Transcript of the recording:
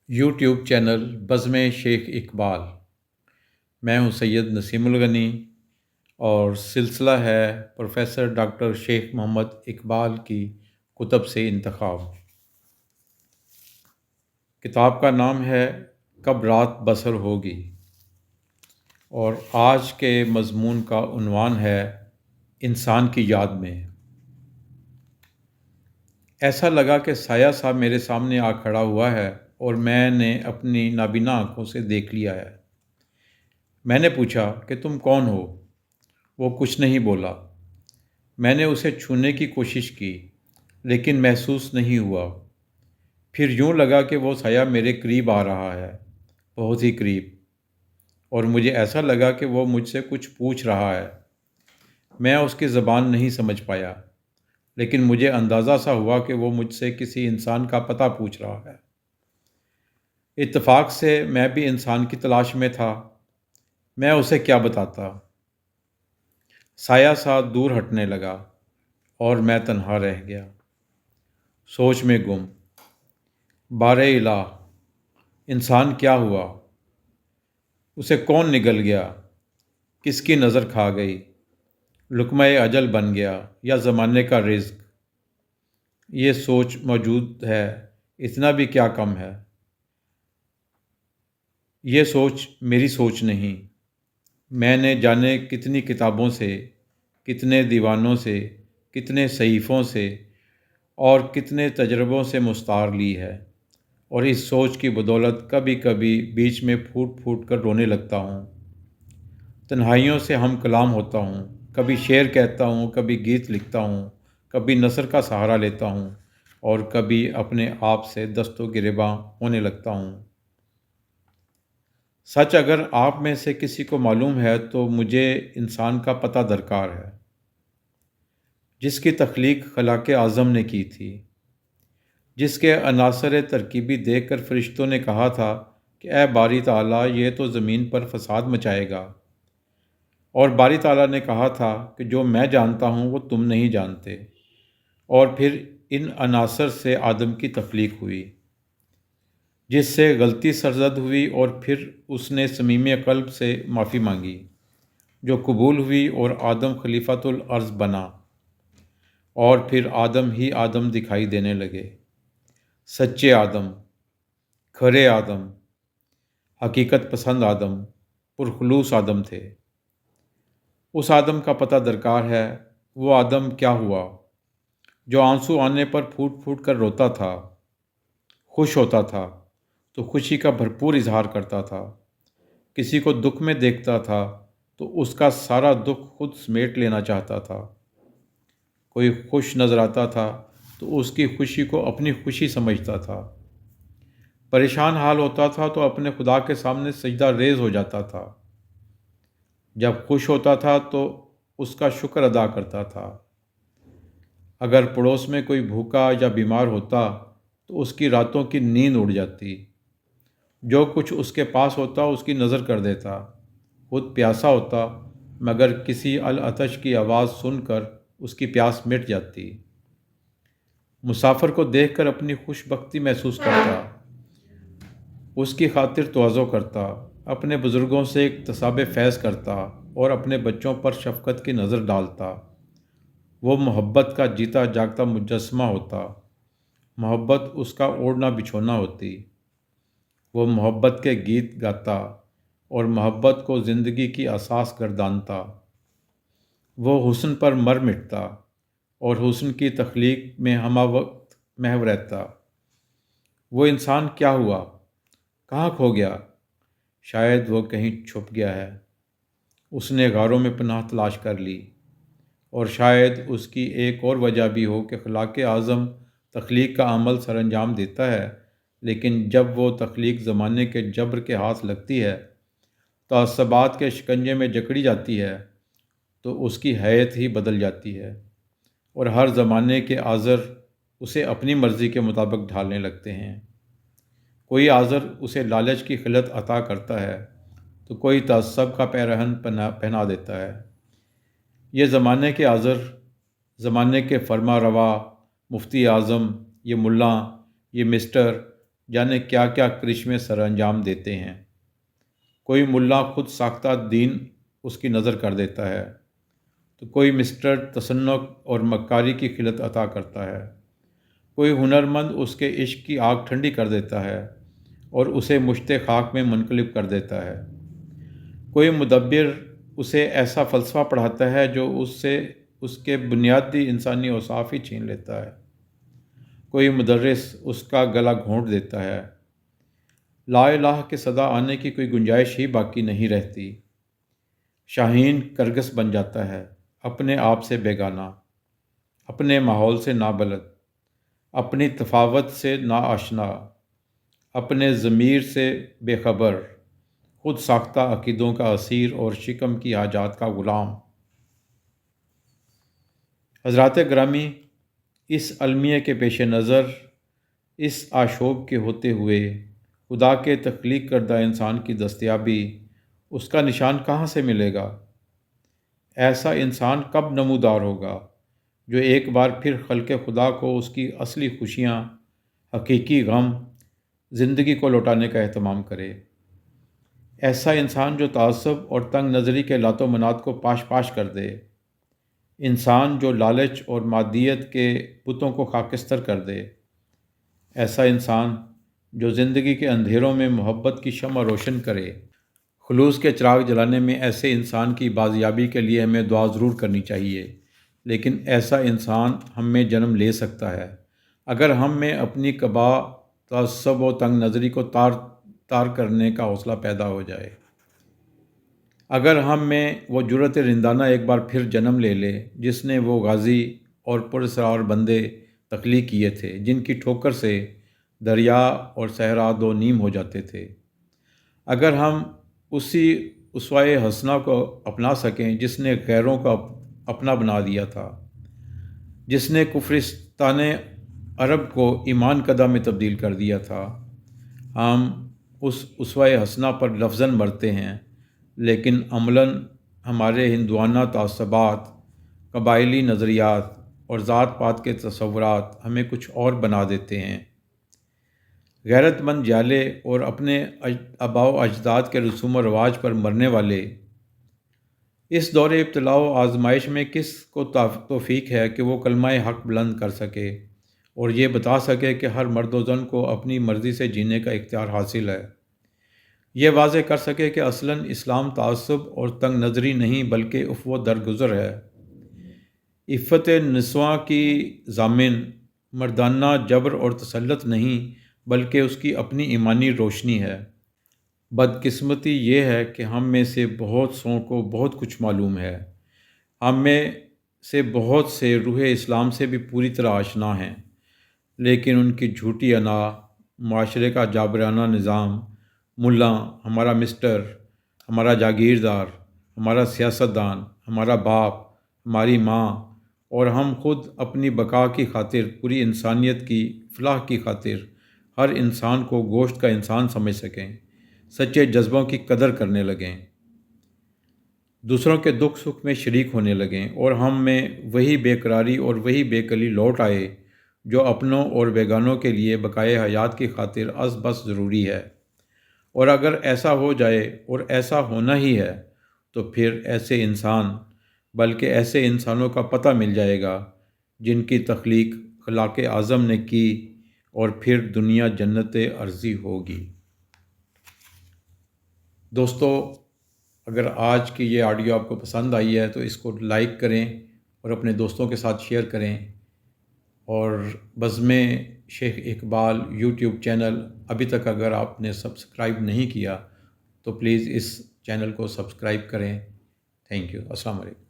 YouTube channel بزم شیخ اقبال۔ میں ہوں سید نسیم الغنی اور سلسلہ ہے پروفیسر ڈاکٹر شیخ محمد اقبال کی کتب سے انتخاب۔ کتاب کا نام ہے کب رات بسر ہوگی اور آج کے مضمون کا عنوان ہے انسان کی یاد میں۔ ایسا لگا کہ سایہ صاحب میرے سامنے آ کھڑا ہوا ہے اور میں نے اپنی نابینا آنکھوں سے دیکھ لیا ہے۔ میں نے پوچھا کہ تم کون ہو؟ وہ کچھ نہیں بولا۔ میں نے اسے چھونے کی کوشش کی لیکن محسوس نہیں ہوا۔ پھر یوں لگا کہ وہ سایہ میرے قریب آ رہا ہے، بہت ہی قریب، اور مجھے ایسا لگا کہ وہ مجھ سے کچھ پوچھ رہا ہے۔ میں اس کی زبان نہیں سمجھ پایا لیکن مجھے اندازہ سا ہوا کہ وہ مجھ سے کسی انسان کا پتہ پوچھ رہا ہے۔ اتفاق سے میں بھی انسان کی تلاش میں تھا۔ میں اسے کیا بتاتا؟ سایہ سا دور ہٹنے لگا اور میں تنہا رہ گیا، سوچ میں گم۔ بار الہ، انسان کیا ہوا؟ اسے کون نگل گیا؟ کس کی نظر کھا گئی؟ لقمہ اجل بن گیا یا زمانے کا رزق؟ یہ سوچ موجود ہے، اتنا بھی کیا کم ہے؟ یہ سوچ میری سوچ نہیں۔ میں نے جانے کتنی کتابوں سے، کتنے دیوانوں سے، کتنے صحیفوں سے اور کتنے تجربوں سے مستعار لی ہے، اور اس سوچ کی بدولت کبھی کبھی بیچ میں پھوٹ پھوٹ کر رونے لگتا ہوں۔ تنہائیوں سے ہم کلام ہوتا ہوں، کبھی شعر کہتا ہوں، کبھی گیت لکھتا ہوں، کبھی نثر کا سہارا لیتا ہوں اور کبھی اپنے آپ سے دست و گریباں ہونے لگتا ہوں۔ سچ اگر آپ میں سے کسی کو معلوم ہے تو مجھے انسان کا پتہ درکار ہے، جس کی تخلیق خلاق اعظم نے کی تھی، جس کے عناصر ترکیبی دیکھ کر فرشتوں نے کہا تھا کہ اے باری تعالیٰ، یہ تو زمین پر فساد مچائے گا، اور باری تعالیٰ نے کہا تھا کہ جو میں جانتا ہوں وہ تم نہیں جانتے، اور پھر ان عناصر سے آدم کی تخلیق ہوئی، جس سے غلطی سرزد ہوئی، اور پھر اس نے صمیم قلب سے معافی مانگی جو قبول ہوئی، اور آدم خلیفۃ الارض بنا، اور پھر آدم ہی آدم دکھائی دینے لگے۔ سچے آدم، کھرے آدم، حقیقت پسند آدم، پرخلوص آدم تھے۔ اس آدم کا پتہ درکار ہے۔ وہ آدم کیا ہوا جو آنسو آنے پر پھوٹ پھوٹ کر روتا تھا، خوش ہوتا تھا تو خوشی کا بھرپور اظہار کرتا تھا، کسی کو دکھ میں دیکھتا تھا تو اس کا سارا دکھ خود سمیٹ لینا چاہتا تھا، کوئی خوش نظر آتا تھا تو اس کی خوشی کو اپنی خوشی سمجھتا تھا، پریشان حال ہوتا تھا تو اپنے خدا کے سامنے سجدہ ریز ہو جاتا تھا، جب خوش ہوتا تھا تو اس کا شکر ادا کرتا تھا، اگر پڑوس میں کوئی بھوکا یا بیمار ہوتا تو اس کی راتوں کی نیند اڑ جاتی، جو کچھ اس کے پاس ہوتا اس کی نظر کر دیتا، خود پیاسا ہوتا مگر کسی العطش کی آواز سن کر اس کی پیاس مٹ جاتی، مسافر کو دیکھ کر اپنی خوش بختی محسوس کرتا، اس کی خاطر تواضع کرتا، اپنے بزرگوں سے اکتساب فیض کرتا اور اپنے بچوں پر شفقت کی نظر ڈالتا۔ وہ محبت کا جیتا جاگتا مجسمہ ہوتا، محبت اس کا اوڑھنا بچھونا ہوتی، وہ محبت کے گیت گاتا اور محبت کو زندگی کی اساس گردانتا، وہ حسن پر مر مٹتا اور حسن کی تخلیق میں ہمہ وقت محو رہتا۔ وہ انسان کیا ہوا؟ کہاں کھو گیا؟ شاید وہ کہیں چھپ گیا ہے، اس نے غاروں میں پناہ تلاش کر لی، اور شاید اس کی ایک اور وجہ بھی ہو کہ خلاق اعظم تخلیق کا عمل سر انجام دیتا ہے، لیکن جب وہ تخلیق زمانے کے جبر کے ہاتھ لگتی ہے، تعصبات کے شکنجے میں جکڑی جاتی ہے، تو اس کی حیت ہی بدل جاتی ہے، اور ہر زمانے کے عاذر اسے اپنی مرضی کے مطابق ڈھالنے لگتے ہیں۔ کوئی عاذر اسے لالچ کی خلعت عطا کرتا ہے تو کوئی تعصب کا پیرہن پہنا دیتا ہے۔ یہ زمانے کے عاذر، زمانے کے فرما روا، مفتی اعظم، یہ ملا، یہ مسٹر، جانے کیا کیا کرشمے سر انجام دیتے ہیں۔ کوئی ملا خود ساختہ دین اس کی نظر کر دیتا ہے تو کوئی مسٹر تصنع اور مکاری کی خلت عطا کرتا ہے۔ کوئی ہنرمند اس کے عشق کی آگ ٹھنڈی کر دیتا ہے اور اسے مشت خاک میں منقلب کر دیتا ہے۔ کوئی مدبر اسے ایسا فلسفہ پڑھاتا ہے جو اس کے بنیادی انسانی اوصاف ہی چھین لیتا ہے۔ کوئی مدرس اس کا گلا گھونٹ دیتا ہے۔ لا الہ کے صدا آنے کی کوئی گنجائش ہی باقی نہیں رہتی۔ شاہین کرگس بن جاتا ہے، اپنے آپ سے بیگانہ، اپنے ماحول سے نابلد، اپنی تفاوت سے ناآشنا، اپنے ضمیر سے بے خبر، خود ساختہ عقیدوں کا اسیر اور شکم کی حاجات کا غلام۔ حضرات گرامی، اس المیہ کے پیش نظر، اس آشوب کے ہوتے ہوئے خدا کے تخلیق کردہ انسان کی دستیابی، اس کا نشان کہاں سے ملے گا؟ ایسا انسان کب نمودار ہوگا جو ایک بار پھر خلق خدا کو اس کی اصلی خوشیاں، حقیقی غم، زندگی کو لوٹانے کا اہتمام کرے؟ ایسا انسان جو تعصب اور تنگ نظری کے لات و منات کو پاش پاش کر دے، انسان جو لالچ اور مادیت کے بتوں کو خاکستر کر دے، ایسا انسان جو زندگی کے اندھیروں میں محبت کی شمع روشن کرے۔ خلوص کے چراغ جلانے میں ایسے انسان کی بازیابی کے لیے ہمیں دعا ضرور کرنی چاہیے، لیکن ایسا انسان ہم میں جنم لے سکتا ہے اگر ہم میں اپنی قبا، تعصب و تنگ نظری کو تار کرنے کا حوصلہ پیدا ہو جائے۔ اگر ہم میں وہ جرأت رندانہ ایک بار پھر جنم لے لے جس نے وہ غازی اور پراسرار بندے تخلیق کیے تھے جن کی ٹھوکر سے دریا اور صحرا دو نیم ہو جاتے تھے۔ اگر ہم اسی اسوۂ حسنہ کو اپنا سکیں جس نے غیروں کو اپنا بنا دیا تھا، جس نے کفرستان عرب کو ایمان کدہ میں تبدیل کر دیا تھا، ہم اس اسوۂ حسنہ پر لفظاً مرتے ہیں لیکن عملاً ہمارے ہندوانہ تعصبات، قبائلی نظریات اور ذات پات کے تصورات ہمیں کچھ اور بنا دیتے ہیں۔ غیرت مند جالے اور اپنے آباء و اجداد کے رسوم و رواج پر مرنے والے اس دور ابتلاء و آزمائش میں کس کو توفیق ہے کہ وہ کلمہ حق بلند کر سکے اور یہ بتا سکے کہ ہر مرد و زن کو اپنی مرضی سے جینے کا اختیار حاصل ہے، یہ واضح کر سکے کہ اصلاً اسلام تعصب اور تنگ نظری نہیں بلکہ عفو و درگزر ہے، عفت نسواں کی ضامن، مردانہ جبر اور تسلط نہیں بلکہ اس کی اپنی ایمانی روشنی ہے۔ بدقسمتی یہ ہے کہ ہم میں سے بہت سوں کو بہت کچھ معلوم ہے، ہم میں سے بہت سے روح اسلام سے بھی پوری طرح آشنا ہیں، لیکن ان کی جھوٹی انا، معاشرے کا جابرانہ نظام، ملا، ہمارا مسٹر، ہمارا جاگیردار، ہمارا سیاستدان، ہمارا باپ، ہماری ماں اور ہم خود اپنی بقا کی خاطر، پوری انسانیت کی فلاح کی خاطر ہر انسان کو گوشت کا انسان سمجھ سکیں، سچے جذبوں کی قدر کرنے لگیں، دوسروں کے دکھ سکھ میں شریک ہونے لگیں اور ہم میں وہی بے قراری اور وہی بے کلی لوٹ آئے جو اپنوں اور بیگانوں کے لیے بقائے حیات کی خاطر از بس ضروری ہے۔ اور اگر ایسا ہو جائے، اور ایسا ہونا ہی ہے، تو پھر ایسے انسان بلکہ ایسے انسانوں کا پتہ مل جائے گا جن کی تخلیق خلاق اعظم نے کی، اور پھر دنیا جنت ارضی ہوگی۔ دوستو، اگر آج کی یہ آڈیو آپ کو پسند آئی ہے تو اس کو لائک کریں اور اپنے دوستوں کے ساتھ شیئر کریں، اور بزم شیخ اقبال یوٹیوب چینل ابھی تک اگر آپ نے سبسکرائب نہیں کیا تو پلیز اس چینل کو سبسکرائب کریں۔ Thank you. السلام علیکم۔